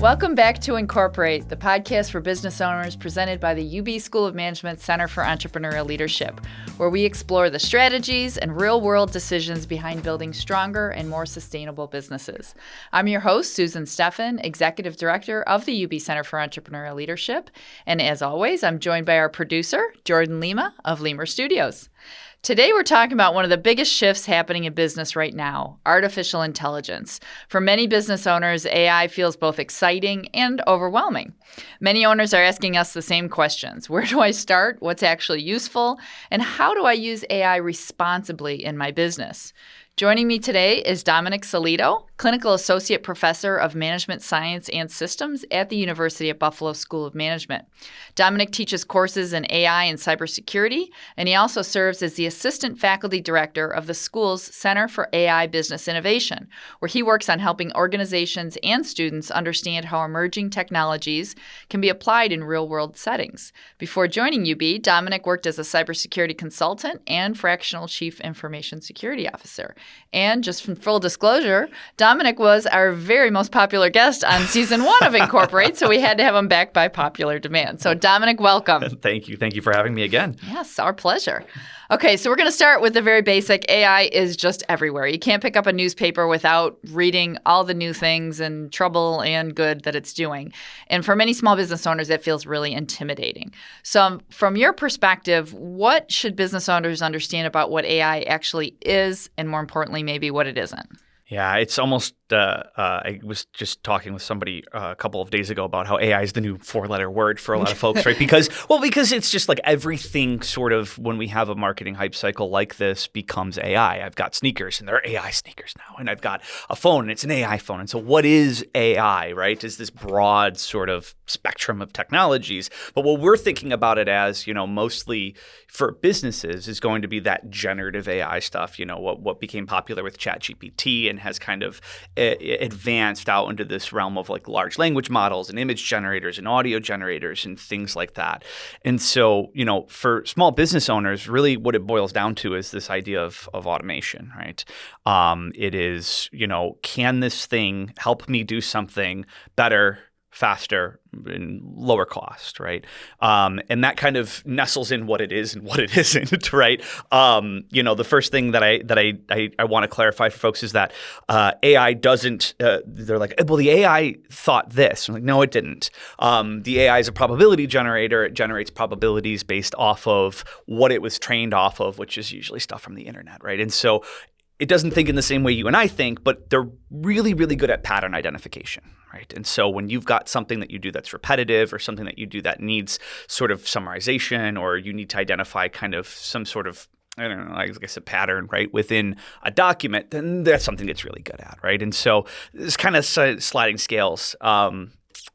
Welcome back to Incorporate, the podcast for business owners presented by the UB School of Management Center for Entrepreneurial Leadership, where we explore the strategies and real-world decisions behind building stronger and more sustainable businesses. I'm your host, Susan Steffen, Executive Director of the UB Center for Entrepreneurial Leadership, and as always, I'm joined by our producer, Jordan Lima of Lemur Studios. Today, we're talking about one of the biggest shifts happening in business right now, artificial intelligence. For many business owners, AI feels both exciting and overwhelming. Many owners are asking us the same questions. Where do I start? What's actually useful? And how do I use AI responsibly in my business? Joining me today is Dominic Sellitto, Clinical Associate Professor of Management Science and Systems at the University of Buffalo School of Management. Dominic teaches courses in AI and cybersecurity, and he also serves as the Assistant Faculty Director of the school's Center for AI Business Innovation, where he works on helping organizations and students understand how emerging technologies can be applied in real-world settings. Before joining UB, Dominic worked as a cybersecurity consultant and fractional Chief Information Security Officer. And just from full disclosure, Dominic was our very most popular guest on season 1 of Incorporate, so we had to have him back by popular demand. So Dominic, welcome. Thank you. Thank you for having me again. Yes, our pleasure. Okay, so we're going to start with the very basic. AI is just everywhere. You can't pick up a newspaper without reading all the new things and trouble and good that it's doing. And for many small business owners, that feels really intimidating. So from your perspective, what should business owners understand about what AI actually is, and more importantly, maybe what it isn't? Yeah, it's almost, I was just talking with somebody a couple of days ago about how AI is the new 4-letter word for a lot of folks, right? Because it's just like everything sort of, when we have a marketing hype cycle like this, becomes AI. I've got sneakers and they're AI sneakers now, and I've got a phone and it's an AI phone. And so what is AI, right? Is this broad sort of spectrum of technologies. But what we're thinking about it as, mostly for businesses is going to be that generative AI stuff, what became popular with ChatGPT and has kind of advanced out into this realm of like large language models and image generators and audio generators and things like that. And so, for small business owners, really what it boils down to is this idea of automation, right? It is, can this thing help me do something better, faster, and lower cost, right? And that kind of nestles in what it is and what it isn't, right? The first thing that I want to clarify for folks is that AI doesn't. They're like, well, the AI thought this. I'm like, no, it didn't. The AI is a probability generator. It generates probabilities based off of what it was trained off of, which is usually stuff from the internet, right? And so it doesn't think in the same way you and I think, but they're really, really good at pattern identification, right? And so when you've got something that you do that's repetitive or something that you do that needs sort of summarization, or you need to identify kind of some sort of, I don't know, like I said, pattern, right, within a document, then that's something it's really good at, right? And so it's kind of sliding scales.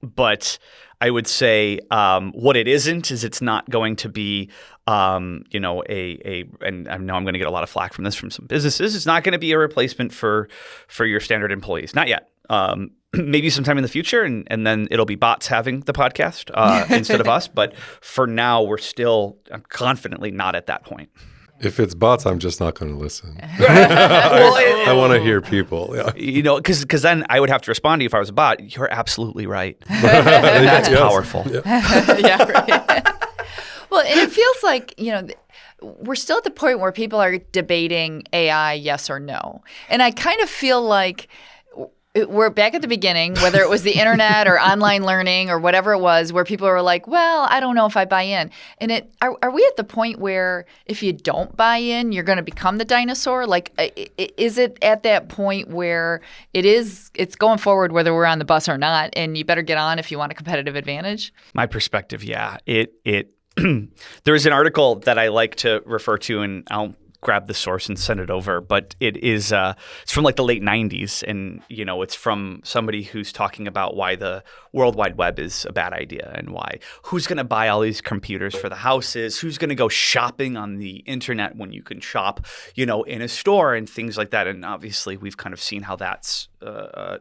But I would say what it isn't is it's not going to be, and I know I'm going to get a lot of flack from this from some businesses. It's not going to be a replacement for your standard employees. Not yet. Maybe sometime in the future, and then it'll be bots having the podcast instead of us. But for now, I'm confidently not at that point. If it's bots, I'm just not going to listen. I want to hear people. Yeah. Because then I would have to respond to you if I was a bot. You're absolutely right. That's powerful. Yeah, yeah, right. Well, and it feels like, we're still at the point where people are debating AI, yes or no. And I kind of feel like we're back at the beginning, whether it was the internet or online learning or whatever it was, where people were like, well, I don't know if I buy in. And are we at the point where if you don't buy in, you're going to become the dinosaur? Like, is it at that point where it's going forward whether we're on the bus or not, and you better get on if you want a competitive advantage? My perspective, yeah. There is an article that I like to refer to, and I'll grab the source and send it over, but it's from like the late 90s, and it's from somebody who's talking about why the World Wide Web is a bad idea, and who's going to buy all these computers for the houses, who's going to go shopping on the internet when you can shop in a store and things like that. And obviously we've kind of seen how that's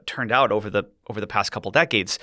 turned out over the past couple decades.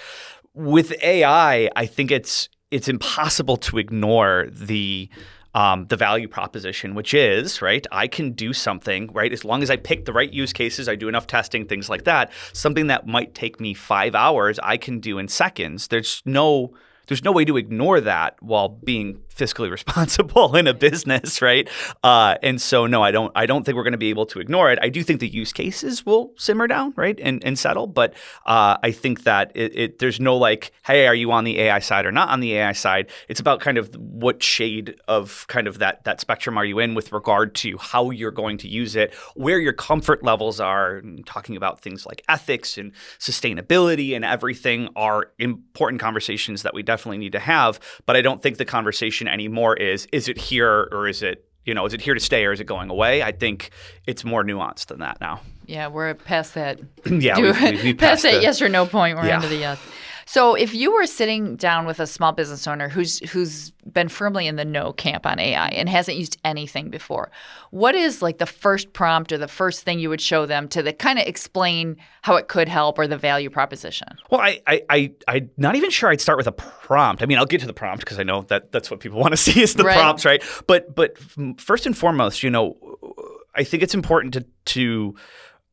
With AI, I think it's impossible to ignore the the value proposition, which is, right, I can do something, right, as long as I pick the right use cases, I do enough testing, things like that, something that might take me 5 hours, I can do in seconds. There's no way to ignore that while being fiscally responsible in a business, right? And so, no, I don't think we're going to be able to ignore it. I do think the use cases will simmer down, right, and settle. But I think that there's no like, hey, are you on the AI side or not on the AI side? It's about kind of what shade of kind of that spectrum are you in with regard to how you're going to use it, where your comfort levels are. And talking about things like ethics and sustainability and everything are important conversations that we definitely need to have. But I don't think the conversation anymore is it here or is it here to stay or is it going away? I think it's more nuanced than that now. Yeah, we're past that. Yeah, we past that yes or no point. We're into the yes. yes. So if you were sitting down with a small business owner who's been firmly in the no camp on AI and hasn't used anything before, what is like the first prompt or the first thing you would show them to kind of explain how it could help or the value proposition? Well, I'm not even sure I'd start with a prompt. I mean, I'll get to the prompt because I know that's what people want to see is the prompts, right? But first and foremost, I think it's important to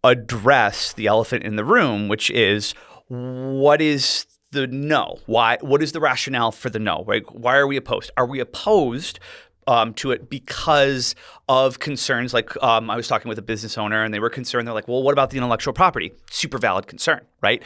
address the elephant in the room, which is what is the no? Why? What is the rationale for the no? Right? Why are we opposed? Are we opposed to it because of concerns like I was talking with a business owner and they were concerned. They're like, well, what about the intellectual property? Super valid concern, right?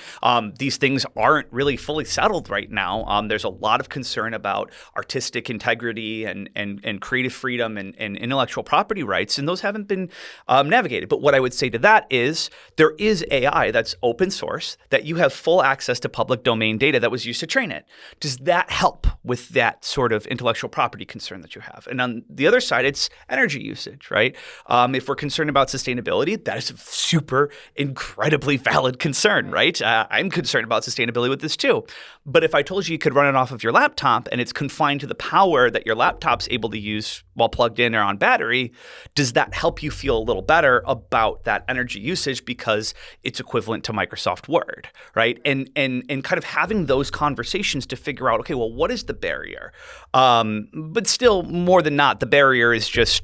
These things aren't really fully settled right now. There's a lot of concern about artistic integrity and creative freedom and intellectual property rights, and those haven't been navigated. But what I would say to that is there is AI that's open source that you have full access to public domain data that was used to train it. Does that help with that sort of intellectual property concern that you have? And on the other side, it's energy usage, right? If we're concerned about sustainability, that is a super incredibly valid concern, right? I'm concerned about sustainability with this too. But if I told you could run it off of your laptop and it's confined to the power that your laptop's able to use while plugged in or on battery, does that help you feel a little better about that energy usage because it's equivalent to Microsoft Word, right? And kind of having those conversations to figure out, okay, well, what is the barrier? But still, more than not, the barrier is just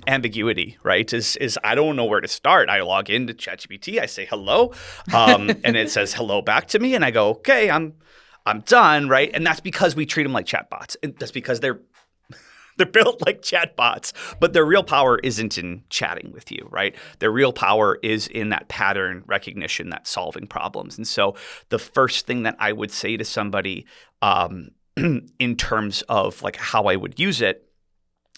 ambiguity, right? Is I don't know where to start. I log into ChatGPT, I say hello, and it says hello back to me, and I go, okay, I'm done, right? And that's because we treat them like chatbots. And that's because they're built like chatbots, but their real power isn't in chatting with you, right? Their real power is in that pattern recognition, that solving problems. And so the first thing that I would say to somebody in terms of like how I would use it,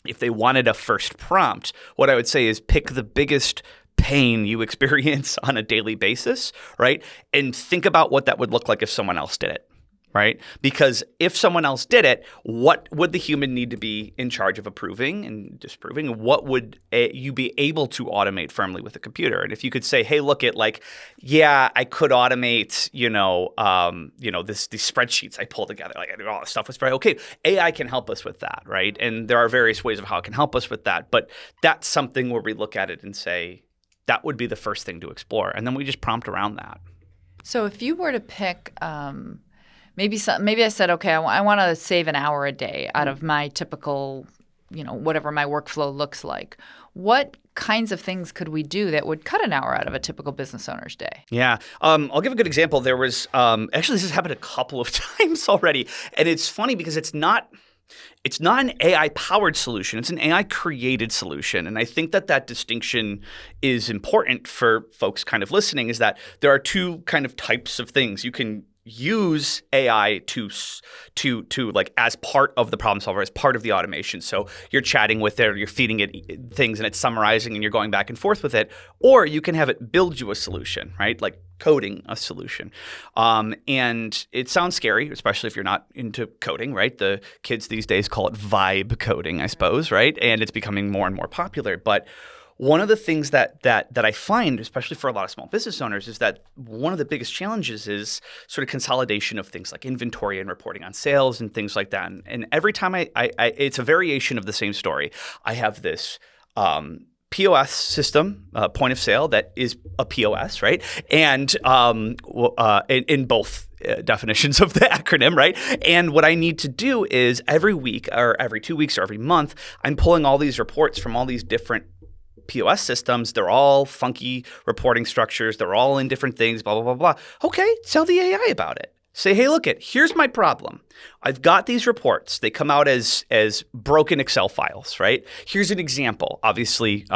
if they wanted a first prompt, what I would say is pick the biggest pain you experience on a daily basis, right? And think about what that would look like if someone else did it. Right? Because if someone else did it, what would the human need to be in charge of approving and disapproving? What would you be able to automate firmly with a computer? And if you could say, hey, look at like, yeah, I could automate, these spreadsheets I pull together, like I do all this stuff with spreadsheets. Okay, AI can help us with that, right? And there are various ways of how it can help us with that. But that's something where we look at it and say, that would be the first thing to explore. And then we just prompt around that. So if you were to pick maybe I said, okay, I want to save an hour a day out of my typical, whatever my workflow looks like. What kinds of things could we do that would cut an hour out of a typical business owner's day? Yeah. I'll give a good example. There was actually this has happened a couple of times already. And it's funny because it's not an AI-powered solution. It's an AI-created solution. And I think that distinction is important for folks kind of listening, is that there are two kind of types of things. You can use AI to like as part of the problem solver, as part of the automation. So you're chatting with it, or you're feeding it things and it's summarizing and you're going back and forth with it. Or you can have it build you a solution, right? Like coding a solution. And it sounds scary, especially if you're not into coding, right? The kids these days call it vibe coding, I suppose, right? And it's becoming more and more popular. But one of the things that I find, especially for a lot of small business owners, is that one of the biggest challenges is sort of consolidation of things like inventory and reporting on sales and things like that. And every time I it's a variation of the same story. I have this POS system, point of sale, that is a POS, right? And in both definitions of the acronym, right? And what I need to do is every week or every 2 weeks or every month, I'm pulling all these reports from all these different POS systems. They're all funky reporting structures. They're all in different things, blah, blah, blah, blah. Okay, tell the AI about it. Say, hey, look here's my problem. I've got these reports. They come out as broken Excel files, right? Here's an example. Obviously,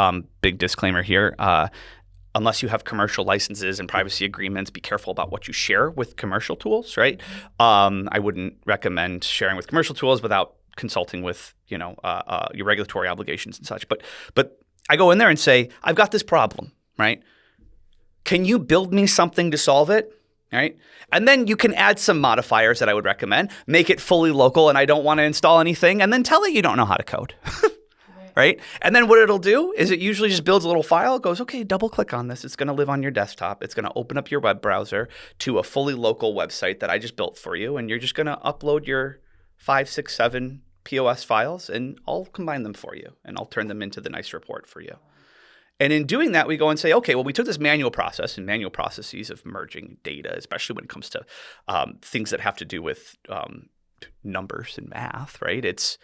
big disclaimer here. Unless you have commercial licenses and privacy agreements, be careful about what you share with commercial tools, right? I wouldn't recommend sharing with commercial tools without consulting with, your regulatory obligations and such. But I go in there and say, I've got this problem, right? Can you build me something to solve it? Right? And then you can add some modifiers that I would recommend, make it fully local, and I don't want to install anything, and then tell it you don't know how to code. Right? And then what it'll do is it usually just builds a little file. It goes, okay, double click on this. It's going to live on your desktop. It's going to open up your web browser to a fully local website that I just built for you. And you're just going to upload your 5, 6, 7 POS files, and I'll combine them for you. And I'll turn them into the nice report for you. And in doing that, we go and say, okay, well, we took this manual process and manual processes of merging data, especially when it comes to things that have to do with numbers and math, right? It's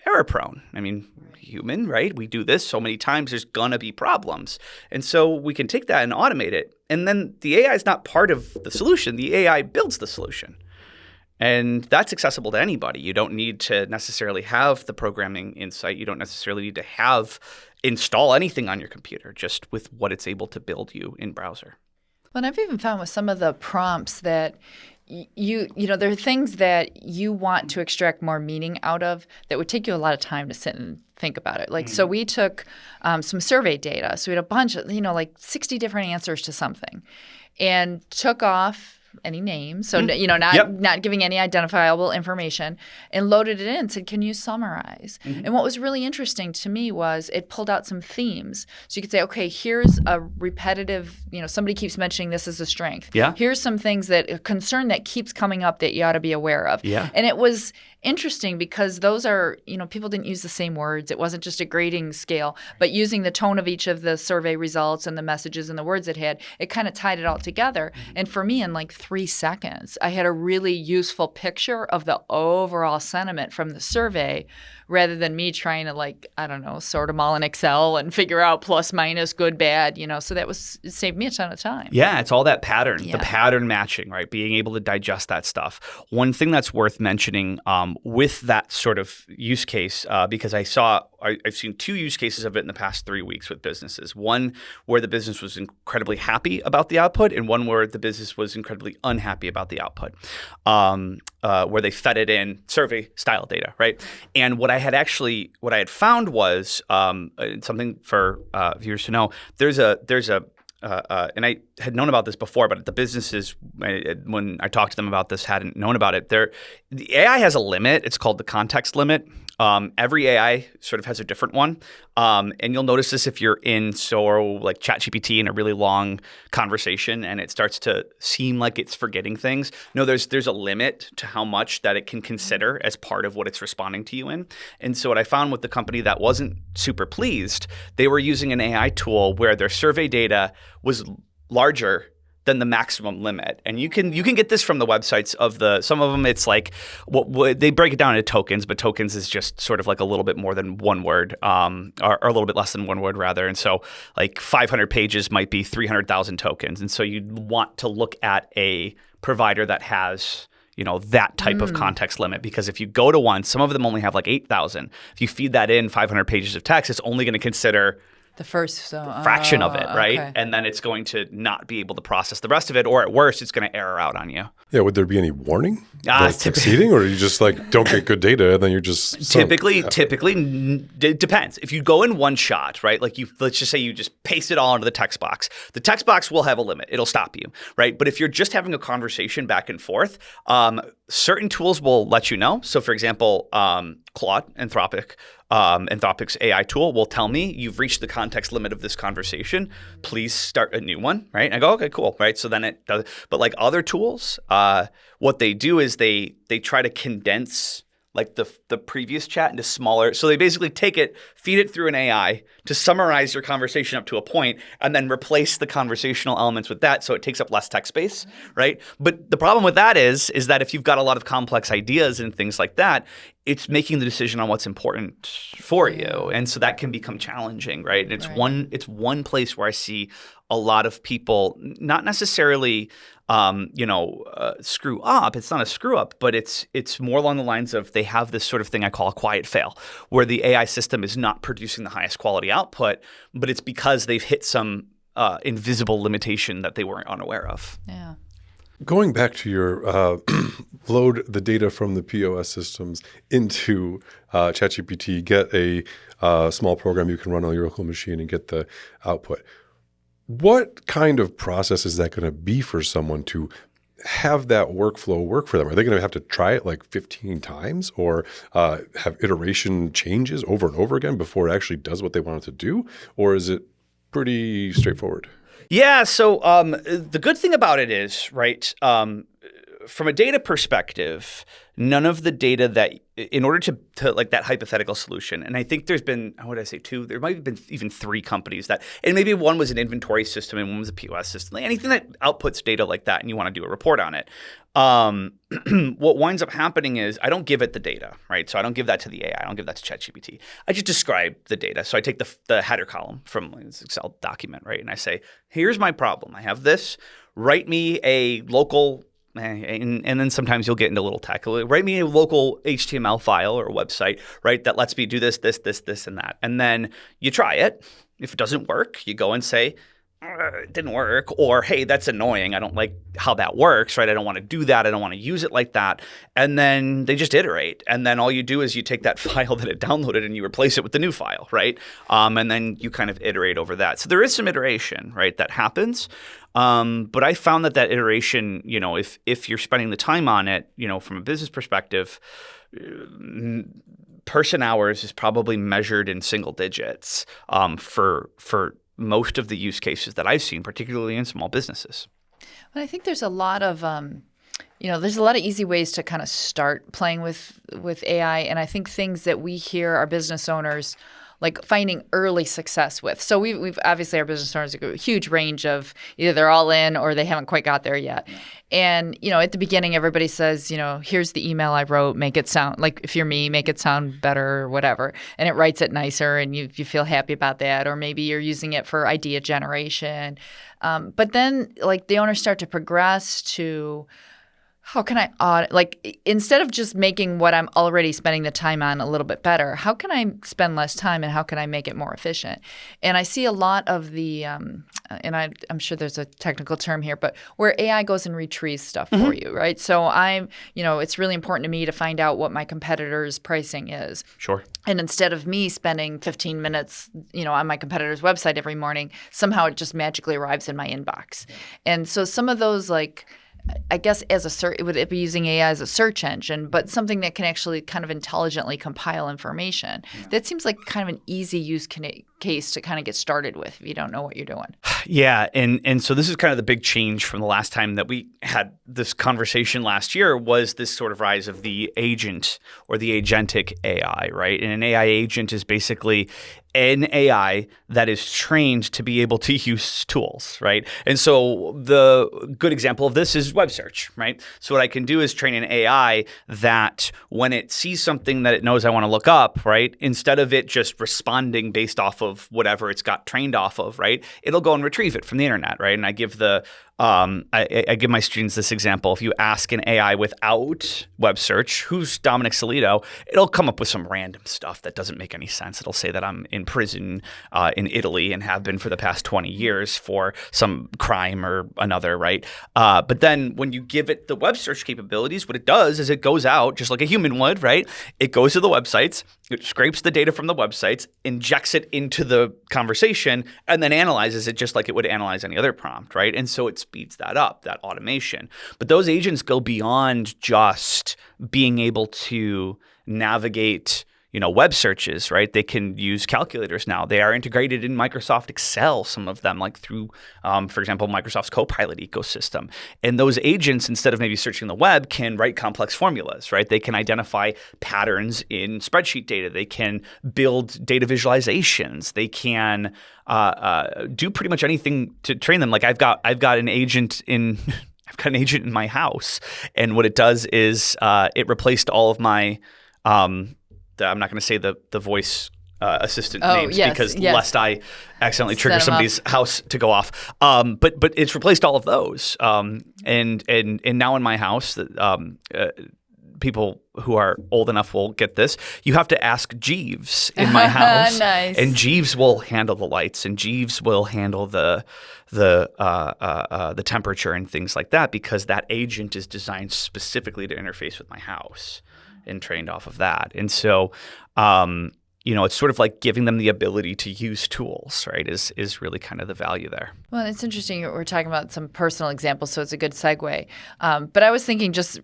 error prone. I mean, human, right? We do this so many times, there's going to be problems. And so we can take that and automate it. And then the AI is not part of the solution. The AI builds the solution. And that's accessible to anybody. You don't need to necessarily have the programming insight. You don't necessarily need to install anything on your computer, just with what it's able to build you in browser. Well, and I've even found with some of the prompts that there are things that you want to extract more meaning out of that would take you a lot of time to sit and think about it. Like, so we took some survey data. So we had a bunch of, like 60 different answers to something, and took off any names, so not giving any identifiable information, and loaded it in and said, can you summarize? And what was really interesting to me was it pulled out some themes. So you could say, okay, here's a repetitive, somebody keeps mentioning this as a strength. Yeah. Here's some things a concern that keeps coming up that you ought to be aware of. Yeah. And it was interesting because those are, people didn't use the same words. It wasn't just a grading scale, but using the tone of each of the survey results and the messages and the words it had, it kind of tied it all together. And for me, in like 3 seconds, I had a really useful picture of the overall sentiment from the survey, rather than me trying to sort them all in Excel and figure out plus, minus, good, bad, so it saved me a ton of time. Yeah, it's all that pattern, the pattern matching, right? Being able to digest that stuff. One thing that's worth mentioning with that sort of use case, because I've seen 2 use cases of it in the past 3 weeks with businesses. One where the business was incredibly happy about the output, and one where the business was incredibly unhappy about the output, where they fed it in survey style data, right? And what I had found was something for viewers to know. There's a and I had known about this before, but the businesses, when I talked to them about this, hadn't known about it. The AI has a limit. It's called the context limit. Every AI sort of has a different one. And you'll notice this if you're in like ChatGPT in a really long conversation and it starts to seem like it's forgetting things. No, there's a limit to how much that it can consider as part of what it's responding to you in. And so what I found with the company that wasn't super pleased, they were using an AI tool where their survey data was larger than the maximum limit. And you can get this from the websites of some of them. It's like they break it down into tokens, but tokens is just sort of like a little bit more than one word, or a little bit less than one word rather. And so like 500 pages might be 300,000 tokens. And so you'd want to look at a provider that has that type of context limit, because if you go to one, some of them only have like 8,000. If you feed that in 500 pages of text, it's only going to consider the first fraction of it, right? Okay. And then it's going to not be able to process the rest of it, or at worst, it's going to error out on you. Yeah, would there be any warning that's exceeding, or you just don't get good data and then you're just typically it depends. If you go in one shot, right? Like let's just say you just paste it all into the text box. The text box will have a limit. It'll stop you, right? But if you're just having a conversation back and forth, certain tools will let you know. So for example, Claude, Anthropic's AI tool will tell me you've reached the context limit of this conversation. Please start a new one, right? And I go, okay, cool, right? So then it does. But like other tools, what they do is they try to condense like the previous chat into smaller. So they basically take it, feed it through an AI to summarize your conversation up to a point, and then replace the conversational elements with that, so it takes up less text space, right? But the problem with that is that if you've got a lot of complex ideas and things like that, it's making the decision on what's important for you, and so that can become challenging, right? And it's one place where I see a lot of people not necessarily screw up. It's not a screw up, but it's more along the lines of they have this sort of thing I call a quiet fail, where the AI system is not producing the highest quality output, but it's because they've hit some invisible limitation that they weren't unaware of. Yeah. Going back to your load the data from the POS systems into ChatGPT, get a small program you can run on your local machine and get the output. What kind of process is that going to be for someone to have that workflow work for them? Are they going to have to try it like 15 times or have iteration changes over and over again before it actually does what they want it to do? Or is it pretty straightforward? Yeah. So the good thing about it is, right, from a data perspective, none of the data that, in order to like that hypothetical solution, and I think there's been, what did I say, two? There might have been even three companies that, and maybe one was an inventory system and one was a POS system. Like anything that outputs data like that and you want to do a report on it. What winds up happening is I don't give it the data, right? So I don't give that to the AI. I don't give that to ChatGPT. I just describe the data. So I take the header column from this Excel document, right? And I say, here's my problem. I have this. Write me a local. And then sometimes you'll get into a little tech. Write me a local HTML file or a website, right, that lets me do this, and that. And then you try it. If it doesn't work, you go and say, it didn't work, or hey, that's annoying. I don't like how that works, right? I don't want to do that. I don't want to use it like that. And then they just iterate. And then all you do is you take that file that it downloaded and you replace it with the new file, right? And then you kind of iterate over that. So there is some iteration, right, that happens. But I found that iteration, if you're spending the time on it, from a business perspective, person hours is probably measured in single digits for most of the use cases that I've seen, particularly in small businesses. Well, I think there's a lot of there's a lot of easy ways to kind of start playing with AI, and I think things that we hear our business owners like finding early success with. So we've obviously, our business owners have a huge range of either they're all in or they haven't quite got there yet. And, at the beginning, everybody says, here's the email I wrote, make it sound like, if you're me, make it sound better or whatever. And it writes it nicer and you feel happy about that. Or maybe you're using it for idea generation. But then like the owners start to progress to, how can I audit? Like, instead of just making what I'm already spending the time on a little bit better, how can I spend less time and how can I make it more efficient? And I see a lot of the, and I'm sure there's a technical term here, but where AI goes and retrieves stuff for you, right? So it's really important to me to find out what my competitor's pricing is. Sure. And instead of me spending 15 minutes, on my competitor's website every morning, somehow it just magically arrives in my inbox. And so some of those, like, I guess would it be using AI as a search engine, but something that can actually kind of intelligently compile information. Yeah. That seems like kind of an easy use case to kind of get started with if you don't know what you're doing. Yeah, and so this is kind of the big change from the last time that we had this conversation last year, was this sort of rise of the agent or the agentic AI, right? And an AI agent is basically an AI that is trained to be able to use tools, right? And so the good example of this is web search, right? So what I can do is train an AI that when it sees something that it knows I want to look up, right, instead of it just responding based off of whatever it's got trained off of, right, it'll go and retrieve it from the internet, right? And I give I give my students this example. If you ask an AI without web search, who's Dominic Sellitto, it'll come up with some random stuff that doesn't make any sense. It'll say that I'm in prison in Italy and have been for the past 20 years for some crime or another, right? But then when you give it the web search capabilities, what it does is it goes out just like a human would, right? It goes to the websites, it scrapes the data from the websites, injects it into the conversation, and then analyzes it just like it would analyze any other prompt, right? And so it speeds that up, that automation. But those agents go beyond just being able to navigate web searches, right? They can use calculators now. They are integrated in Microsoft Excel, some of them, like through, for example, Microsoft's Copilot ecosystem. And those agents, instead of maybe searching the web, can write complex formulas, right? They can identify patterns in spreadsheet data. They can build data visualizations. They can do pretty much anything to train them. Like I've got an agent in my house, and what it does is it replaced all of my I'm not going to say the voice assistant names because lest I accidentally trigger somebody's house to go off. But it's replaced all of those. And now in my house, people who are old enough will get this. You have to ask Jeeves in my house, nice. And Jeeves will handle the lights, and Jeeves will handle the temperature and things like that, because that agent is designed specifically to interface with my house and trained off of that. And so, it's sort of like giving them the ability to use tools, right, is really kind of the value there. Well, it's interesting. We're talking about some personal examples, so it's a good segue. But I was thinking just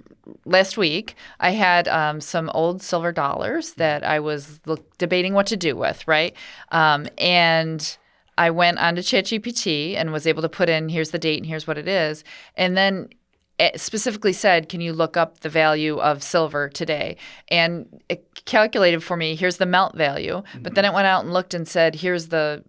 last week, I had some old silver dollars that I was debating what to do with, right? And I went onto ChatGPT and was able to put in, here's the date and here's what it is. And then it specifically said, can you look up the value of silver today? And it calculated for me, here's the melt value. Mm-hmm. But then it went out and looked and said, here's the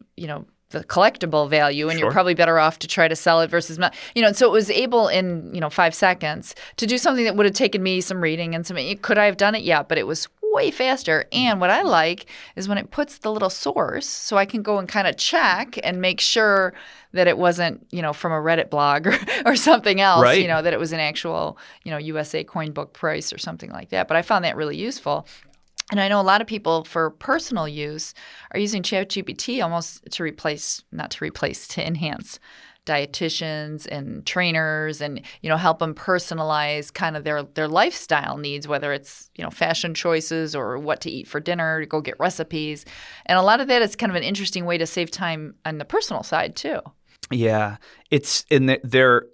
collectible value, and you're probably better off to try to sell it versus melt. And so it was able in 5 seconds to do something that would have taken me some reading and could I have done it? Yeah, but it was way faster. And what I like is when it puts the little source, so I can go and kind of check and make sure that it wasn't, from a Reddit blog or something else, right. That it was an actual, USA coin book price or something like that. But I found that really useful. And I know a lot of people for personal use are using ChatGPT almost to enhance dietitians and trainers and, help them personalize kind of their lifestyle needs, whether it's, fashion choices or what to eat for dinner, to go get recipes. And a lot of that is kind of an interesting way to save time on the personal side too. Yeah. It's in there.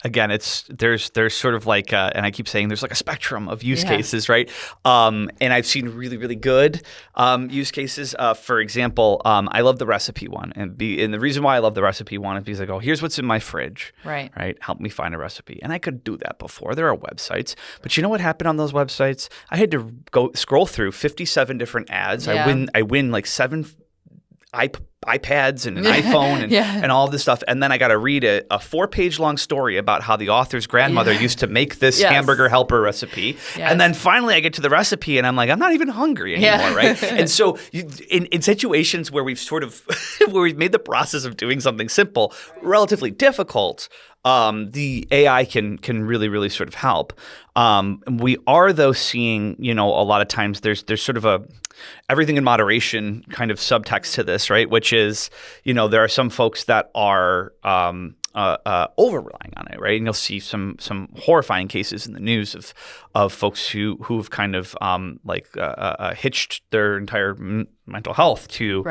Again, there's sort of like, and I keep saying there's like a spectrum of use cases, right? And I've seen really, really good use cases. For example, I love the recipe one, and the reason why I love the recipe one is because I go, here's what's in my fridge, right? Help me find a recipe, and I could do that before. There are websites, but you know what happened on those websites? I had to go scroll through 57 different ads. Yeah. I win like 7 iPads and an iPhone and all of this stuff. And then I got to read a 4-page long story about how the author's grandmother used to make this hamburger helper recipe. Yes. And then finally I get to the recipe and I'm like, I'm not even hungry anymore, right? And so in situations where we've sort of where we've made the process of doing something simple relatively difficult, the AI can really, really sort of help. We are, though, seeing, a lot of times there's sort of a everything in moderation kind of subtext to this, right? Which is, there are some folks that are over relying on it, right? And you'll see some horrifying cases in the news of folks who've kind of hitched their entire mental health to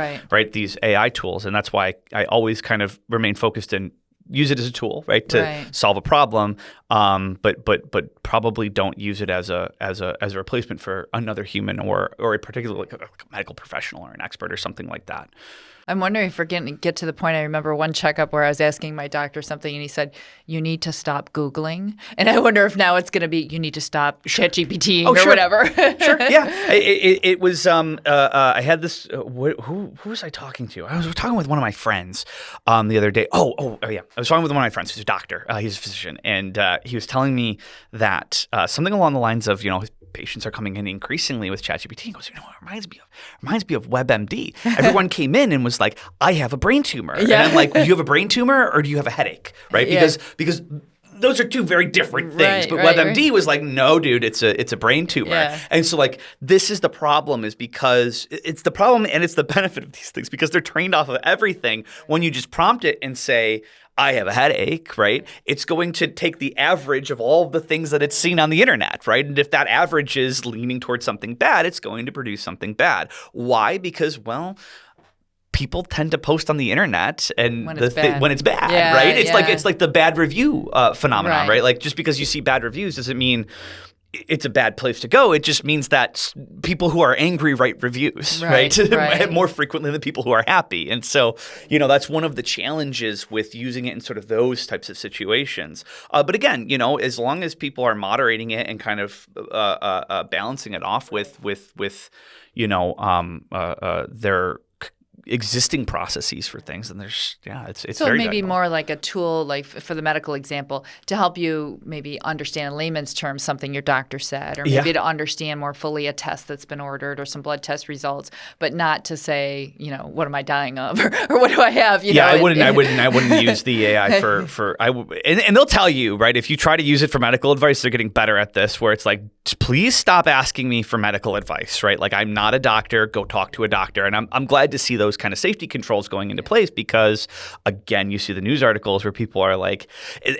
these AI tools, and that's why I always kind of remain focused in. Use it as a tool, right, to solve a problem, but probably don't use it as a replacement for another human or a particular like a medical professional or an expert or something like that. I'm wondering if we're going to get to the point. I remember one checkup where I was asking my doctor something, and he said, "You need to stop Googling." And I wonder if now it's going to be, "You need to stop ChatGPT or whatever." Sure, yeah. It was. I had this. Who was I talking to? I was talking with one of my friends the other day. Oh, yeah. I was talking with one of my friends who's a doctor. He's a physician, and he was telling me that something along the lines of, his patients are coming in increasingly with ChatGPT. He goes, it reminds me of WebMD. Everyone came in and was like, I have a brain tumor. Yeah. And I'm like, do you have a brain tumor or do you have a headache? Right? Because those are two very different things. But WebMD was like, no, dude, it's a brain tumor. Yeah. And so like this is the problem, is because it's the problem and it's the benefit of these things, because they're trained off of everything. When you just prompt it and say, I have a headache, right? It's going to take the average of all of the things that it's seen on the internet, right? And if that average is leaning towards something bad, it's going to produce something bad. Why? Because, people tend to post on the internet and when it's bad, right? It's like the bad review phenomenon, right? Like just because you see bad reviews doesn't mean it's a bad place to go. It just means that people who are angry write reviews, right? More frequently than people who are happy. And so, that's one of the challenges with using it in sort of those types of situations. But again, as long as people are moderating it and kind of balancing it off with their existing processes for things, and it's so very maybe valuable. more like a tool, like for the medical example, to help you maybe understand in layman's terms something your doctor said, or maybe to understand more fully a test that's been ordered or some blood test results, but not to say, what am I dying of, or what do I have? I wouldn't use the AI and they'll tell you, right? If you try to use it for medical advice, they're getting better at this, where it's like, please stop asking me for medical advice, right? Like, I'm not a doctor. Go talk to a doctor. And I'm glad to see those kind of safety controls going into place, because again, you see the news articles where people are like,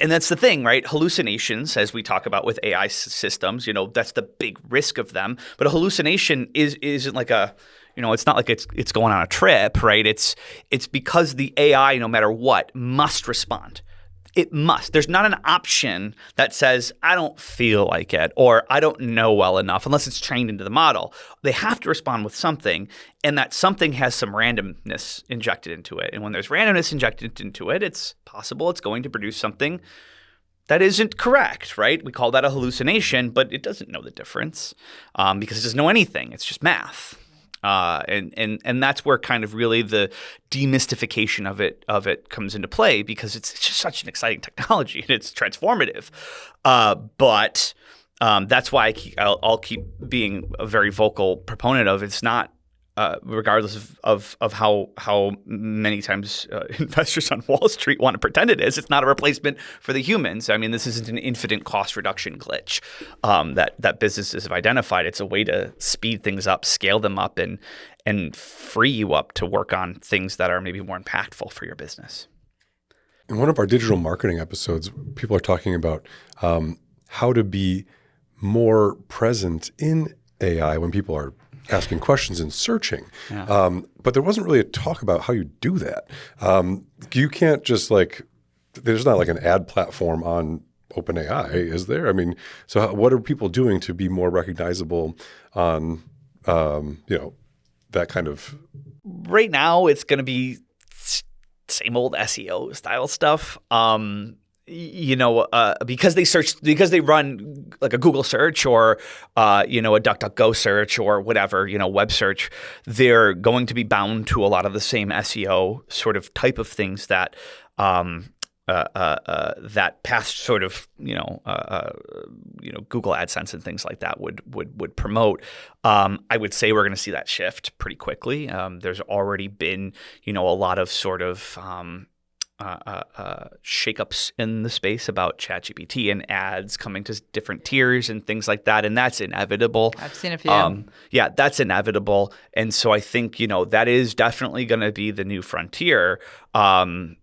and that's the thing, right? Hallucinations, as we talk about with AI systems, that's the big risk of them. But a hallucination isn't like it's not like it's going on a trip, right? It's because the AI, no matter what, must respond. It must. There's not an option that says, I don't feel like it, or I don't know well enough, unless it's trained into the model. They have to respond with something, and that something has some randomness injected into it. And when there's randomness injected into it, it's possible it's going to produce something that isn't correct, right? We call that a hallucination, but it doesn't know the difference because it doesn't know anything. It's just math. And that's where kind of really the demystification of it comes into play, because it's just such an exciting technology and it's transformative. But that's why I'll keep being a very vocal proponent of it's not. Regardless of how many times investors on Wall Street want to pretend it is, it's not a replacement for the humans. I mean, this isn't an infinite cost reduction glitch that businesses have identified. It's a way to speed things up, scale them up, and free you up to work on things that are maybe more impactful for your business. In one of our digital marketing episodes, people are talking about how to be more present in AI when people are asking questions and searching. Yeah. But there wasn't really a talk about how you do that. You can't just there's not like an ad platform on OpenAI, is there? I mean, so what are people doing to be more recognizable on, that kind of? Right now, it's going to be same old SEO style stuff. Because they run like a Google search or, a DuckDuckGo search or whatever, web search, they're going to be bound to a lot of the same SEO sort of type of things that that past sort of, Google AdSense and things like that would promote. I would say we're going to see that shift pretty quickly. There's already been, a lot of sort of, shakeups in the space about ChatGPT and ads coming to different tiers and things like that, and that's inevitable. I've seen a few. That's inevitable, and so I think that is definitely going to be the new frontier for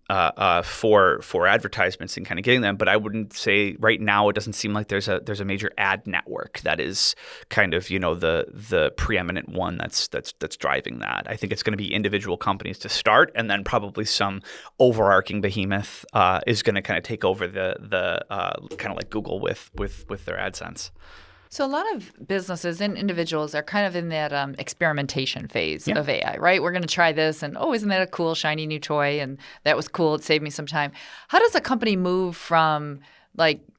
advertisements and kind of getting them. But I wouldn't say right now it doesn't seem like there's a major ad network that is kind of the preeminent one that's driving that. I think it's going to be individual companies to start, and then probably some overarching behemoth is going to kind of take over the kind of like Google with their AdSense. So a lot of businesses and individuals are kind of in that experimentation phase of AI, right? We're going to try this, and isn't that a cool, shiny new toy? And that was cool. It saved me some time. How does a company move from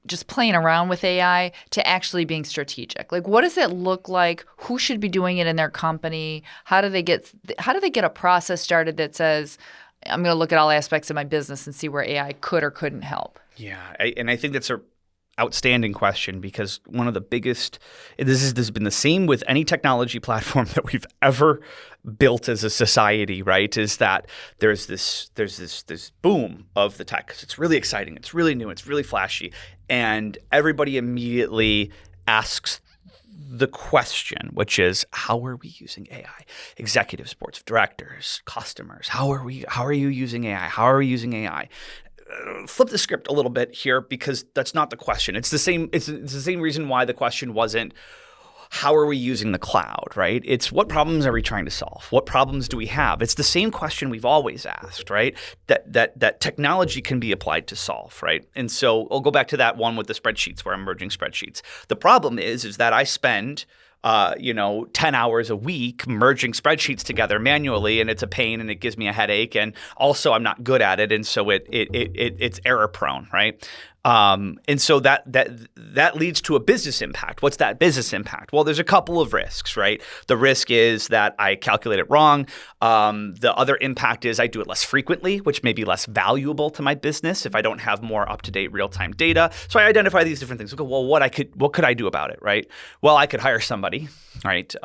just playing around with AI to actually being strategic? What does it look like? Who should be doing it in their company? How do they get a process started that says, I'm going to look at all aspects of my business and see where AI could or couldn't help? Yeah, and I think that's a outstanding question, because one of the biggest this has been the same with any technology platform that we've ever built as a society, right? Is that there's this boom of the tech because it's really exciting, it's really new, it's really flashy, and everybody immediately asks the question, which is, how are we using AI? Executives, boards of directors, customers, how are you using AI? How are we using AI? Flip the script a little bit here, because that's not the question. It's the same reason why the question wasn't, how are we using the cloud, right? It's what problems are we trying to solve? What problems do we have? It's the same question we've always asked, right? That technology can be applied to solve, right? And so I'll go back to that one with the spreadsheets where I'm merging spreadsheets. The problem is that I spend 10 hours a week merging spreadsheets together manually, and it's a pain and it gives me a headache. And also I'm not good at it. And so it's error prone, right? And so that leads to a business impact. What's that business impact? Well, there's a couple of risks, right? The risk is that I calculate it wrong. The other impact is I do it less frequently, which may be less valuable to my business if I don't have more up-to-date real-time data. So I identify these different things. I go, well, what could I do about it, right? Well, I could hire somebody, right?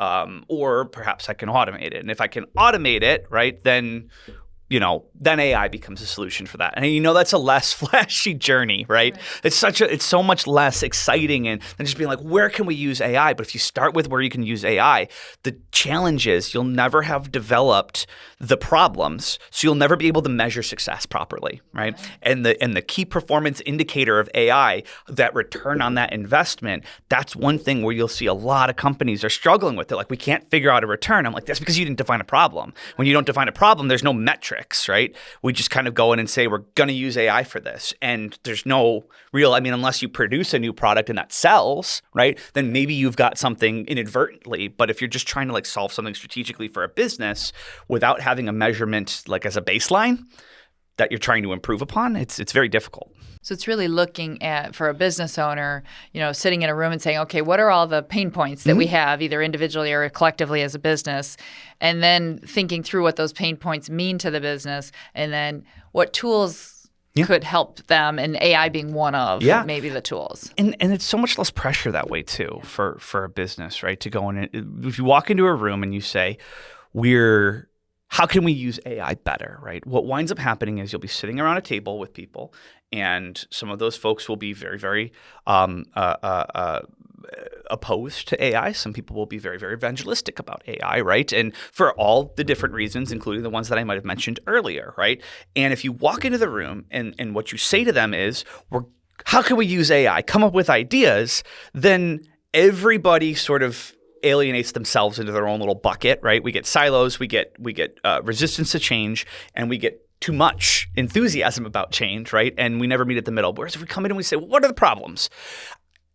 Or perhaps I can automate it. And if I can automate it, right, then AI becomes a solution for that. And that's a less flashy journey, right? It's so much less exciting than just being like, where can we use AI? But if you start with where you can use AI, the challenge is you'll never have developed the problems, so you'll never be able to measure success properly, right? And the key performance indicator of AI, that return on that investment, that's one thing where you'll see a lot of companies are struggling with it. Like, we can't figure out a return. I'm like, that's because you didn't define a problem. When you don't define a problem, there's no metric. Right? We just kind of go in and say, we're going to use AI for this. And there's no real, unless you produce a new product and that sells, right? Then maybe you've got something inadvertently. But if you're just trying to solve something strategically for a business without having a measurement as a baseline that you're trying to improve upon, it's very difficult. So it's really looking at, for a business owner, sitting in a room and saying, okay, what are all the pain points that we have either individually or collectively as a business? And then thinking through what those pain points mean to the business, and then what tools could help them, and AI being one of maybe the tools. And it's so much less pressure that way too for a business, right? To go in, if you walk into a room and you say, how can we use AI better, right? What winds up happening is you'll be sitting around a table with people, and some of those folks will be very, very opposed to AI. Some people will be very, very evangelistic about AI, right? And for all the different reasons, including the ones that I might have mentioned earlier, right? And if you walk into the room and what you say to them is, how can we use AI? Come up with ideas, then everybody sort of alienates themselves into their own little bucket, right? We get silos, we get resistance to change, and we get too much enthusiasm about change, right? And we never meet at the middle. Whereas if we come in and we say, well, what are the problems?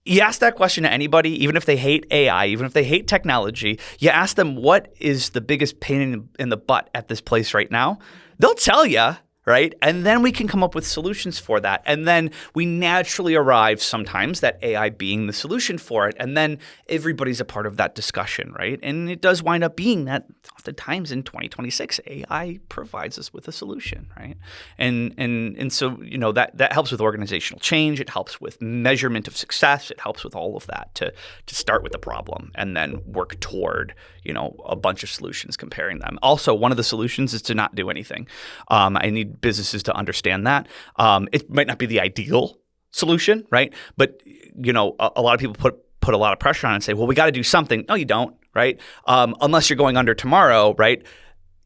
You ask that question to anybody, even if they hate AI, even if they hate technology, you ask them, what is the biggest pain in the butt at this place right now? They'll tell you, right? And then we can come up with solutions for that. And then we naturally arrive sometimes, that AI being the solution for it. And then everybody's a part of that discussion, right? And it does wind up being that oftentimes in 2026, AI provides us with a solution, right? And so, that helps with organizational change. It helps with measurement of success. It helps with all of that to start with the problem and then work toward, a bunch of solutions, comparing them. Also, one of the solutions is to not do anything. I need businesses to understand that. It might not be the ideal solution, right? But a lot of people put a lot of pressure on it and say, well, we got to do something. No, you don't, right? Unless you're going under tomorrow, right?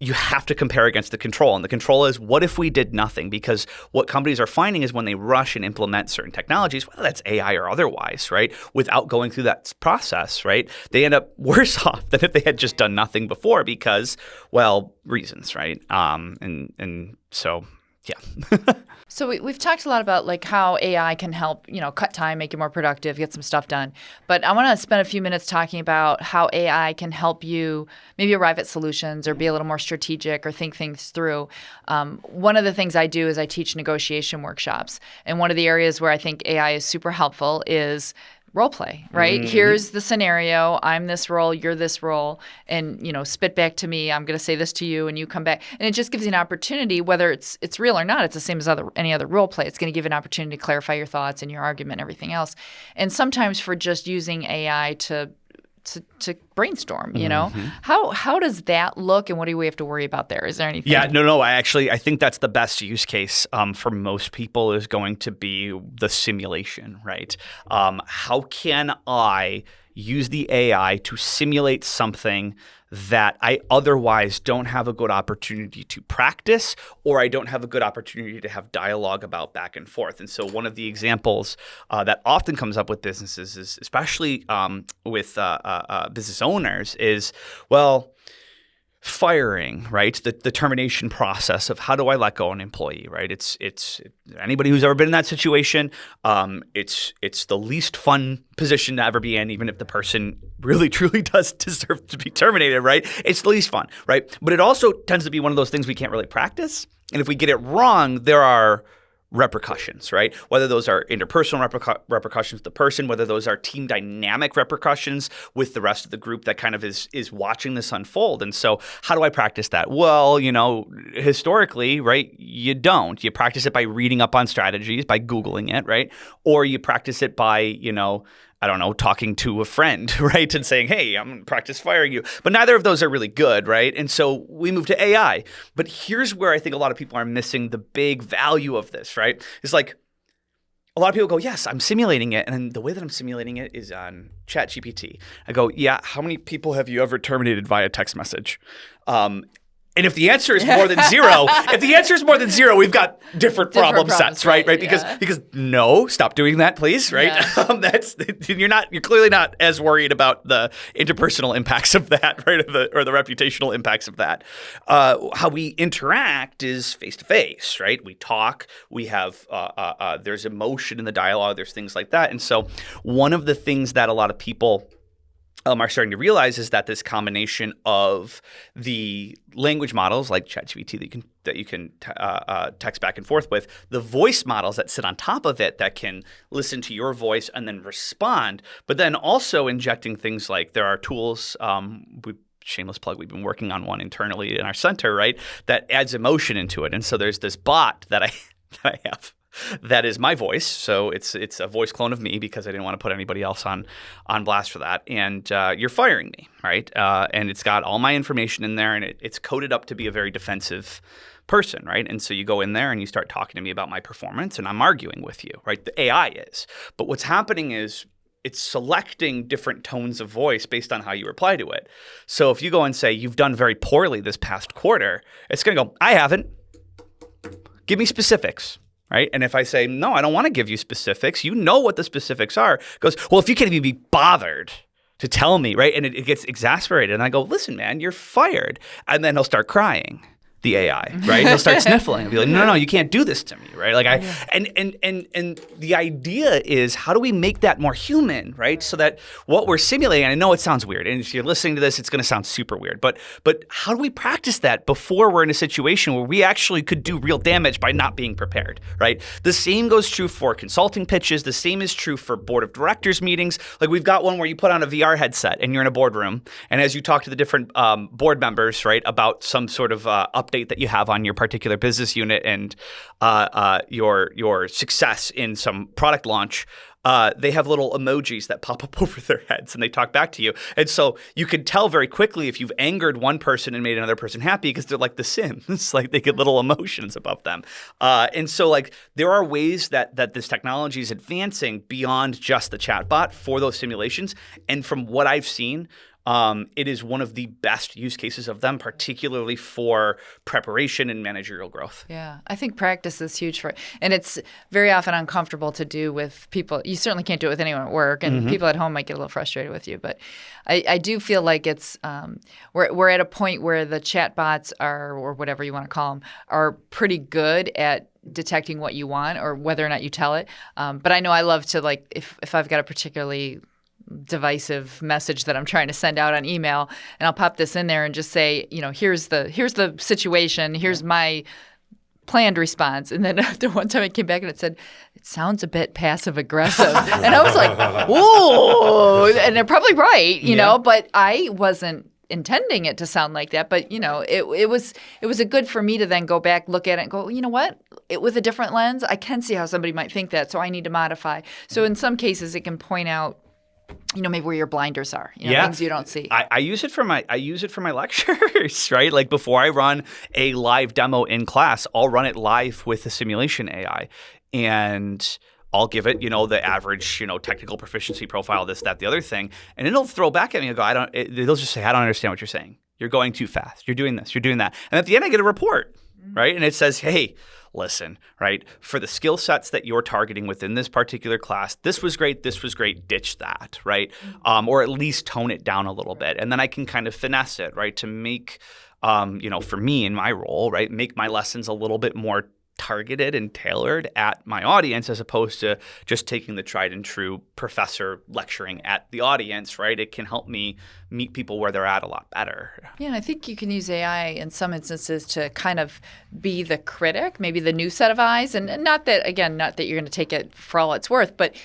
You have to compare against the control. And the control is, what if we did nothing? Because what companies are finding is when they rush and implement certain technologies, whether that's AI or otherwise, right, without going through that process, right, they end up worse off than if they had just done nothing before because, reasons, right? And so, yeah. So we've talked a lot about how AI can help, cut time, make you more productive, get some stuff done. But I want to spend a few minutes talking about how AI can help you maybe arrive at solutions or be a little more strategic or think things through. One of the things I do is I teach negotiation workshops. And one of the areas where I think AI is super helpful is role play, right? Mm-hmm. Here's the scenario. I'm this role, you're this role, and spit back to me. I'm going to say this to you, and you come back, and it just gives you an opportunity, whether it's real or not. It's the same as any other role play. It's going to give you an opportunity to clarify your thoughts and your argument and everything else. And sometimes for just using AI to brainstorm, Mm-hmm. How does that look, and what do we have to worry about there? Is there anything? Yeah, no. I think that's the best use case for most people is going to be the simulation, right? How can I use the AI to simulate something that I otherwise don't have a good opportunity to practice, or I don't have a good opportunity to have dialogue about back and forth. And so one of the examples that often comes up with businesses is, especially with business owners, is, well, firing, right? The termination process of how do I let go an employee, right? It's anybody who's ever been in that situation. It's the least fun position to ever be in, even if the person really truly does deserve to be terminated, right? It's the least fun, right? But it also tends to be one of those things we can't really practice. And if we get it wrong, there are repercussions, right? Whether those are interpersonal repercussions with the person, whether those are team dynamic repercussions with the rest of the group that kind of is watching this unfold. And so how do I practice that? Well, historically, right, you don't. You practice it by reading up on strategies, by Googling it, right? Or you practice it by, I don't know, talking to a friend, right? And saying, hey, I'm going to practice firing you. But neither of those are really good, right? And so we move to AI. But here's where I think a lot of people are missing the big value of this, right? It's like a lot of people go, yes, I'm simulating it. And the way that I'm simulating it is on ChatGPT. I go, yeah, how many people have you ever terminated via text message? And if the answer is more than zero, we've got different problem sets, right? Because no, stop doing that, please, right? Yeah. You're clearly not as worried about the interpersonal impacts of that, right, or the reputational impacts of that. How we interact is face to face, right? We talk, we have there's emotion in the dialogue, there's things like that, and so one of the things that a lot of people are starting to realize is that this combination of the language models like ChatGPT that you can text back and forth with, the voice models that sit on top of it that can listen to your voice and then respond, but then also injecting things like there are tools. Shameless plug, we've been working on one internally in our center, right, that adds emotion into it. And so there's this bot that I have. That is my voice, so it's a voice clone of me because I didn't want to put anybody else on blast for that. And you're firing me, right? And it's got all my information in there, and it's coded up to be a very defensive person, right? And so you go in there and you start talking to me about my performance, and I'm arguing with you, right? The AI is. But what's happening is it's selecting different tones of voice based on how you reply to it. So if you go and say, you've done very poorly this past quarter, it's going to go, I haven't. Give me specifics. Right? And if I say, no, I don't want to give you specifics, you know what the specifics are. It goes, well, if you can't even be bothered to tell me, right? And it gets exasperated. And I go, listen, man, you're fired. And then he'll start crying, the AI, right? He'll start sniffling and be like, no, you can't do this to me, right? Like and the idea is, how do we make that more human, right? So that what we're simulating, and I know it sounds weird, and if you're listening to this, it's going to sound super weird, but how do we practice that before we're in a situation where we actually could do real damage by not being prepared, right? The same goes true for consulting pitches. The same is true for board of directors meetings. Like we've got one where you put on a VR headset and you're in a boardroom, and as you talk to the different board members, right, about some sort of update that you have on your particular business unit and your success in some product launch, they have little emojis that pop up over their heads and they talk back to you. And so you can tell very quickly if you've angered one person and made another person happy because they're like the Sims. Like they get little emotions above them. And so like there are ways that this technology is advancing beyond just the chatbot for those simulations. And from what I've seen, it is one of the best use cases of them, particularly for preparation and managerial growth. Yeah, I think practice is huge for it. And it's very often uncomfortable to do with people. You certainly can't do it with anyone at work, and people at home might get a little frustrated with you. But I do feel like it's we're at a point where the chatbots are, or whatever you want to call them, are pretty good at detecting what you want or whether or not you tell it. But I know I love to, like, if I've got a particularly divisive message that I'm trying to send out on email, and I'll pop this in there and just say, here's the situation, here's my planned response. And then the one time it came back and it said, it sounds a bit passive aggressive. And I was like, whoa, and they're probably right, you know, but I wasn't intending it to sound like that. But, it was a good for me to then go back, look at it and go, you know what? With a different lens, I can see how somebody might think that, so I need to modify. So in some cases, it can point out maybe where your blinders are, things you don't see. I use it for my lectures, right? Like before I run a live demo in class, I'll run it live with the simulation AI. And I'll give it, the average, technical proficiency profile, this, that, the other thing, and it'll throw back at me and go, they'll just say, I don't understand what you're saying. You're going too fast. You're doing this. You're doing that. And at the end, I get a report, right? And it says, hey, listen, right? For the skill sets that you're targeting within this particular class, this was great, ditch that, right? Or at least tone it down a little bit. And then I can kind of finesse it, right? To make, for me in my role, right? Make my lessons a little bit more targeted and tailored at my audience as opposed to just taking the tried and true professor lecturing at the audience, right? It can help me meet people where they're at a lot better. Yeah, and I think you can use AI in some instances to kind of be the critic, maybe the new set of eyes. And not that you're going to take it for all it's worth, but,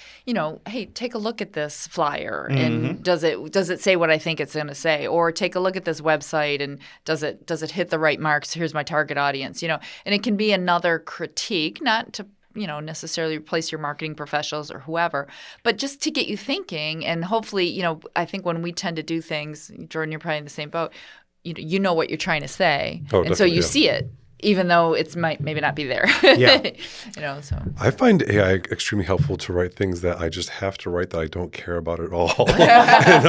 hey, take a look at this flyer and does it say what I think it's going to say? Or take a look at this website and does it hit the right marks? Here's my target audience, and it can be another critique, not to necessarily replace your marketing professionals or whoever, but just to get you thinking. And hopefully, I think when we tend to do things, Jordan, you're probably in the same boat, you know what you're trying to say. And so you see it, even though it's maybe not be there. Yeah. So I find AI extremely helpful to write things that I just have to write that I don't care about at all. And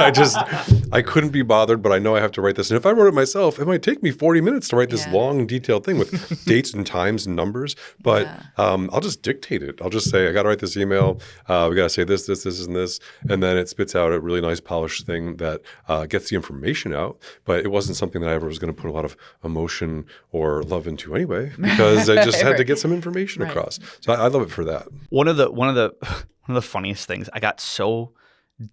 I couldn't be bothered, but I know I have to write this. And if I wrote it myself, it might take me 40 minutes to write this long, detailed thing with dates and times and numbers. But I'll just dictate it. I'll just say, I got to write this email. We got to say this, and this. And then it spits out a really nice polished thing that gets the information out. But it wasn't something that I ever was going to put a lot of emotion or love into anyway, because I just had to get some information across. So I love it for that. One of the funniest things, I got so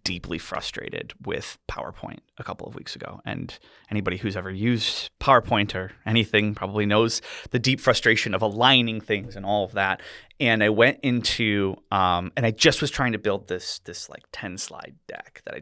deeply frustrated with PowerPoint a couple of weeks ago. And anybody who's ever used PowerPoint or anything probably knows the deep frustration of aligning things and all of that. And I went into, and I just was trying to build this like 10 slide deck that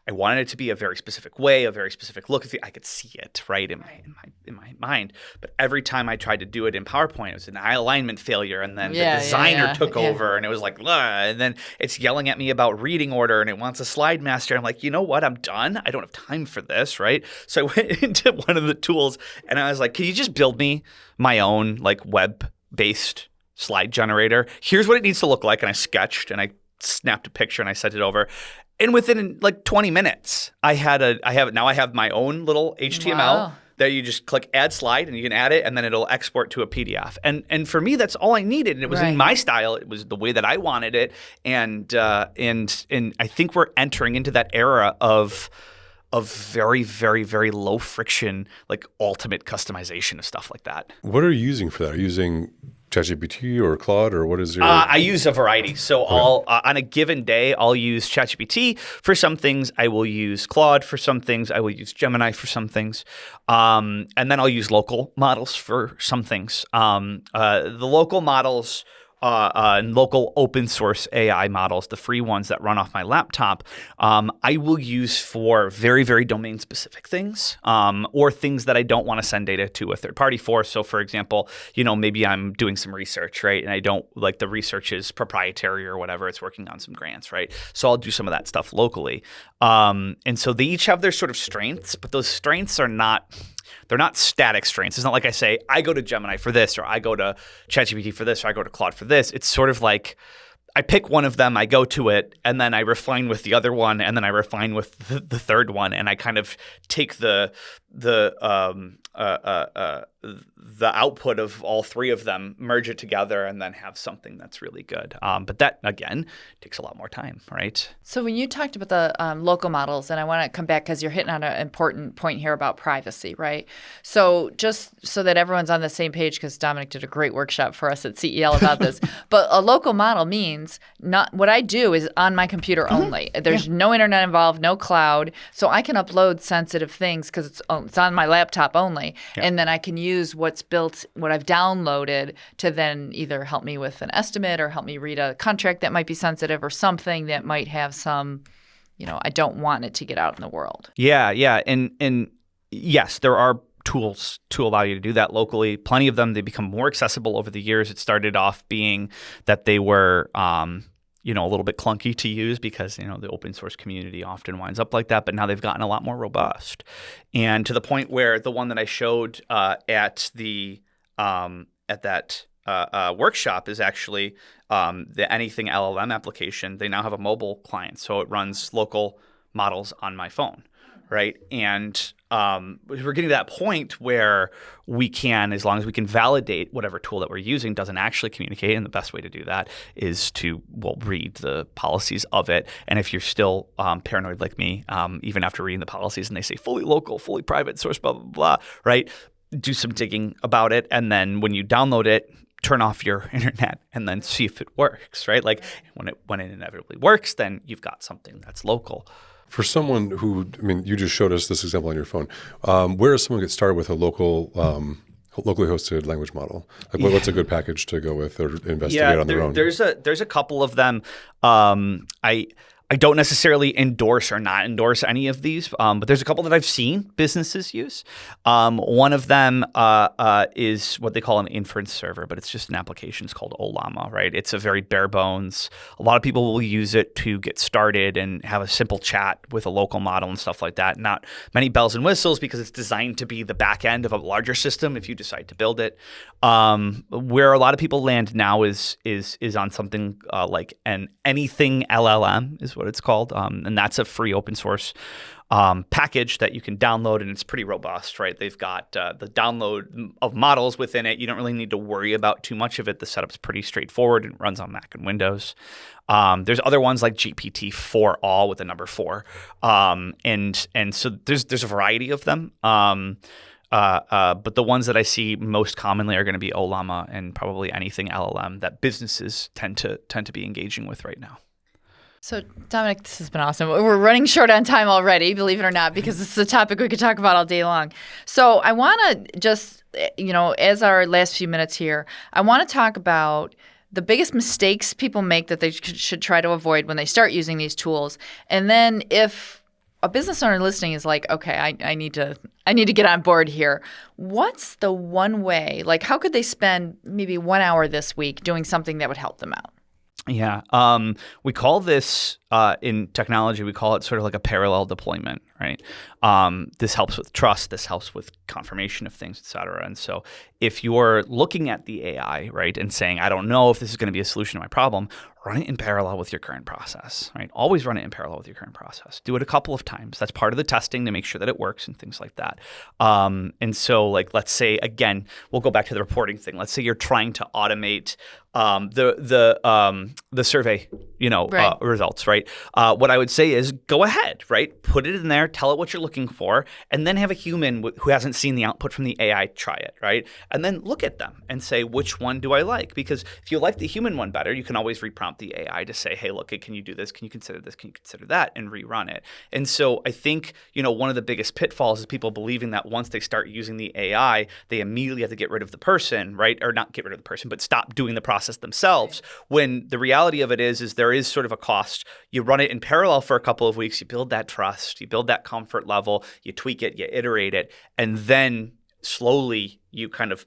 I wanted it to be a very specific way, a very specific look. I could see it right in my mind. But every time I tried to do it in PowerPoint, it was an alignment failure. And then the designer took over and it was like, and then it's yelling at me about reading order and it wants a slide master. I'm like, you know what? I'm done. I don't have time for this, right? So I went into one of the tools and I was like, can you just build me my own like web-based slide generator? Here's what it needs to look like. And I sketched and I snapped a picture and I sent it over. And within like 20 minutes, I have my own little HTML that you just click add slide and you can add it and then it'll export to a PDF. And for me, that's all I needed. And it was in my style. It was the way that I wanted it. And I think we're entering into that era of very, very, very low friction, like ultimate customization of stuff like that. What are you using for that? Are you using ChatGPT or Claude, or what is your? I use a variety. So I'll on a given day, I'll use ChatGPT for some things. I will use Claude for some things. I will use Gemini for some things, and then I'll use local models for some things. The local models. And local open source AI models, the free ones that run off my laptop, I will use for very, very domain specific things, or things that I don't want to send data to a third party for. So for example, maybe I'm doing some research, right? And I don't like the research is proprietary or whatever. It's working on some grants, right? So I'll do some of that stuff locally. And so they each have their sort of strengths, but those strengths they're not static strengths. It's not like I say, I go to Gemini for this, or I go to ChatGPT for this, or I go to Claude for this. It's sort of like I pick one of them, I go to it, and then I refine with the other one, and then I refine with the third one, and I kind of take the output of all three of them, merge it together, and then have something that's really good. But that, again, takes a lot more time, right? So when you talked about the local models, and I want to come back because you're hitting on an important point here about privacy, right? So just so that everyone's on the same page, because Dominic did a great workshop for us at CEL about this, but a local model means not what I do is on my computer only. There's no internet involved, no cloud, so I can upload sensitive things because it's on my laptop only, and then I can use what's built, what I've downloaded to then either help me with an estimate or help me read a contract that might be sensitive or something that might have some, I don't want it to get out in the world. Yeah. And yes, there are tools to allow you to do that locally. Plenty of them. They become more accessible over the years. It started off being that they were a little bit clunky to use because, the open source community often winds up like that, but now they've gotten a lot more robust. And to the point where the one that I showed at that workshop is actually the Anything LLM application. They now have a mobile client, so it runs local models on my phone, right? And we're getting to that point where we can, as long as we can validate whatever tool that we're using doesn't actually communicate, and the best way to do that is to, read the policies of it. And if you're still paranoid like me, even after reading the policies and they say fully local, fully private, source, blah, blah, blah, right? Do some digging about it. And then when you download it, turn off your internet and then see if it works, right? Like when it inevitably works, then you've got something that's local. For someone who, you just showed us this example on your phone. Where does someone get started with a locally hosted language model? Like, what's a good package to go with or investigate on their own? There's a couple of them. I don't necessarily endorse or not endorse any of these, but there's a couple that I've seen businesses use. One of them is what they call an inference server, but it's just an application. It's called Ollama, right? It's a very bare bones. A lot of people will use it to get started and have a simple chat with a local model and stuff like that. Not many bells and whistles because it's designed to be the back end of a larger system if you decide to build it. Where a lot of people land now is on something like an Anything LLM is what it's called. And that's a free open source package that you can download, and it's pretty robust, right? They've got the download of models within it. You don't really need to worry about too much of it. The setup's pretty straightforward and runs on Mac and Windows. There's other ones like GPT-4 all with the number 4. And so there's a variety of them. But the ones that I see most commonly are going to be Ollama and probably Anything LLM that businesses tend to be engaging with right now. So, Dominic, this has been awesome. We're running short on time already, believe it or not, because this is a topic we could talk about all day long. So I want to just, as our last few minutes here, I want to talk about the biggest mistakes people make that they should try to avoid when they start using these tools. And then if a business owner listening is like, okay, I need to get on board here. What's the one way? Like, how could they spend maybe 1 hour this week doing something that would help them out? Yeah. We call this in technology, we call it sort of like a parallel deployment, right? This helps with trust. This helps with confirmation of things, et cetera. And so if you're looking at the AI, right, and saying, I don't know if this is going to be a solution to my problem, run it in parallel with your current process, right? Always run it in parallel with your current process. Do it a couple of times. That's part of the testing to make sure that it works and things like that. And so, like, let's say, again, we'll go back to the reporting thing. Let's say you're trying to automate the survey, Right. Results, right? What I would say is go ahead, right? Put it in there, tell it what you're looking for, and then have a human who hasn't seen the output from the AI try it, right? And then look at them and say, which one do I like? Because if you like the human one better, you can always reprompt the AI to say, hey, look, can you do this? Can you consider this? Can you consider that? And rerun it. And so I think, one of the biggest pitfalls is people believing that once they start using the AI, they immediately have to get rid of the person, right? Or not get rid of the person, but stop doing the process themselves. When the reality of it is there is sort of a cost. You run it in parallel for a couple of weeks, you build that trust, you build that comfort level, you tweak it, you iterate it, and then slowly you kind of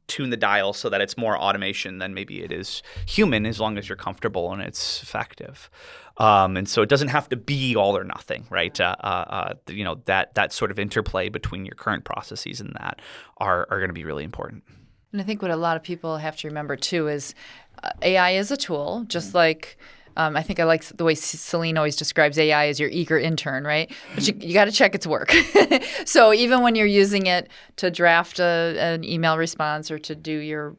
tune the dial so that it's more automation than maybe it is human, as long as you're comfortable and it's effective. And so it doesn't have to be all or nothing, right? That sort of interplay between your current processes and that are going to be really important. And I think what a lot of people have to remember too is AI is a tool, just like I think I like the way Celine always describes AI as your eager intern, right? But you got to check its work. So even when you're using it to draft an email response or to do your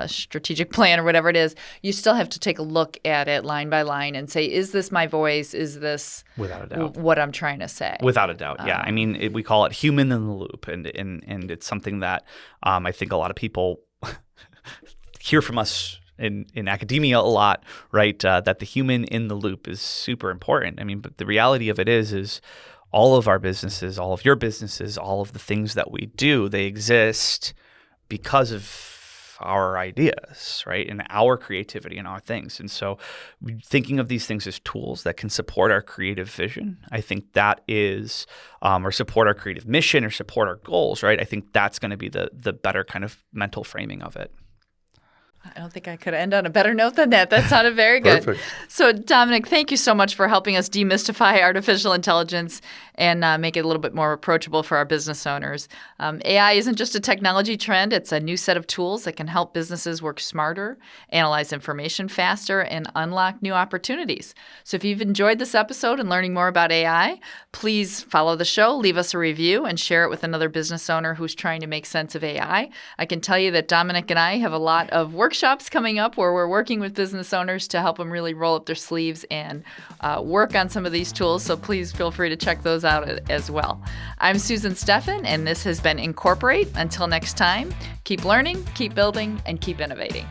strategic plan or whatever it is, you still have to take a look at it line by line and say, is this my voice? Is this without a doubt what I'm trying to say? Without a doubt, yeah. We call it human in the loop, and it's something that I think a lot of people hear from us in academia a lot, right? That the human in the loop is super important. But the reality of it is all of our businesses, all of your businesses, all of the things that we do, they exist because of our ideas, right? And our creativity and our things. And so thinking of these things as tools that can support our creative vision, I think that is, or support our creative mission or support our goals, right? I think that's going to be the better kind of mental framing of it. I don't think I could end on a better note than that. That sounded very good. Perfect. So, Dominic, thank you so much for helping us demystify artificial intelligence and make it a little bit more approachable for our business owners. AI isn't just a technology trend. It's a new set of tools that can help businesses work smarter, analyze information faster, and unlock new opportunities. So if you've enjoyed this episode and learning more about AI, please follow the show, leave us a review, and share it with another business owner who's trying to make sense of AI. I can tell you that Dominic and I have a lot of workshops coming up where we're working with business owners to help them really roll up their sleeves and work on some of these tools. So please feel free to check those out as well. I'm Susan Steffen, and this has been Incorporate. Until next time, keep learning, keep building, and keep innovating.